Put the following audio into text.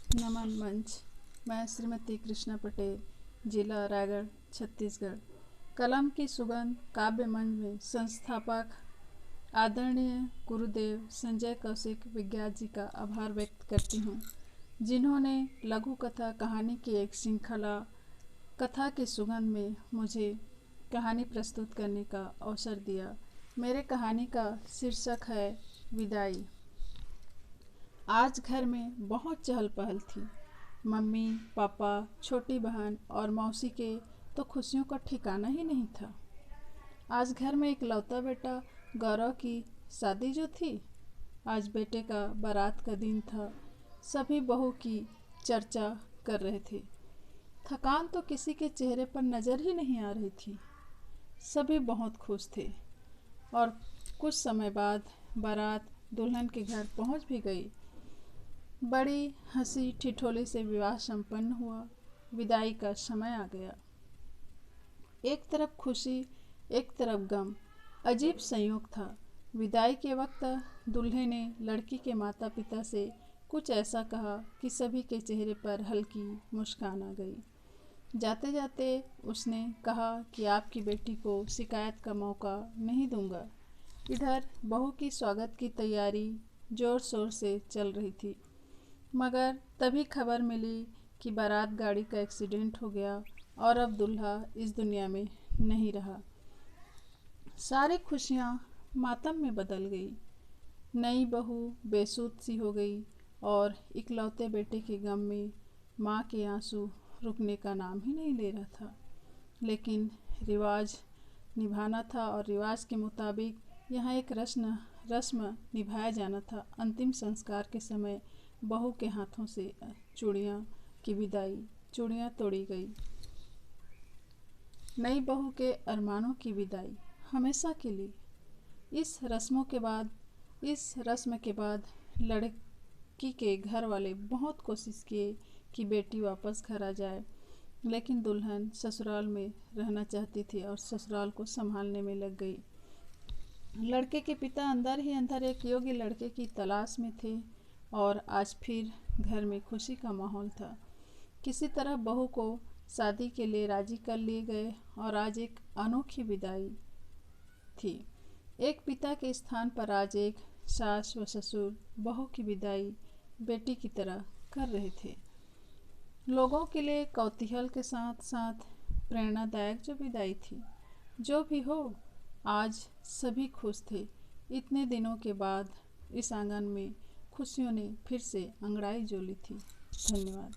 नमन मंच। मैं श्रीमती कृष्णा पटेल, जिला रायगढ़, छत्तीसगढ़। कलम की सुगंध काव्य मंच में संस्थापक आदरणीय गुरुदेव संजय कौशिक विज्ञात जी का आभार व्यक्त करती हूँ, जिन्होंने लघु कथा कहानी की एक श्रृंखला कथा की सुगंध में मुझे कहानी प्रस्तुत करने का अवसर दिया। मेरे कहानी का शीर्षक है विदाई। आज घर में बहुत चहल पहल थी। मम्मी, पापा, छोटी बहन और मौसी के तो खुशियों का ठिकाना ही नहीं था। आज घर में इकलौता बेटा गौरव की शादी जो थी, आज बेटे का बारात का दिन था। सभी बहू की चर्चा कर रहे थे। थकान तो किसी के चेहरे पर नज़र ही नहीं आ रही थी। सभी बहुत खुश थे और कुछ समय बाद बारात दुल्हन के घर पहुंच भी गई। बड़ी हंसी ठिठोली से विवाह संपन्न हुआ। विदाई का समय आ गया। एक तरफ खुशी, एक तरफ गम। अजीब संयोग था। विदाई के वक्त दूल्हे ने लड़की के माता पिता से कुछ ऐसा कहा कि सभी के चेहरे पर हल्की मुस्कान आ गई। जाते जाते उसने कहा कि आपकी बेटी को शिकायत का मौका नहीं दूंगा। इधर बहू की स्वागत की तैयारी जोर शोर से चल रही थी, मगर तभी खबर मिली कि बारात गाड़ी का एक्सीडेंट हो गया और अब दूल्हा इस दुनिया में नहीं रहा। सारी खुशियाँ मातम में बदल गई। नई बहू बेसुध सी हो गई और इकलौते बेटे के गम में माँ के आंसू रुकने का नाम ही नहीं ले रहा था। लेकिन रिवाज निभाना था और रिवाज के मुताबिक यहाँ एक रस्म निभाया जाना था। अंतिम संस्कार के समय बहू के हाथों से चूड़ियाँ की विदाई, चूड़ियाँ तोड़ी गई। नई बहू के अरमानों की विदाई हमेशा के लिए। इस रस्म के बाद लड़की के घर वाले बहुत कोशिश किए कि बेटी वापस घर आ जाए, लेकिन दुल्हन ससुराल में रहना चाहती थी और ससुराल को संभालने में लग गई। लड़के के पिता अंदर ही अंदर एक योग्य लड़के की तलाश में थे और आज फिर घर में खुशी का माहौल था। किसी तरह बहू को शादी के लिए राजी कर लिए गए और आज एक अनोखी विदाई थी। एक पिता के स्थान पर आज एक सास व ससुर बहू की विदाई बेटी की तरह कर रहे थे। लोगों के लिए कौतूहल के साथ साथ प्रेरणादायक जो विदाई थी। जो भी हो, आज सभी खुश थे। इतने दिनों के बाद इस आंगन में खुशियों ने फिर से अंगड़ाई जोली थी। धन्यवाद।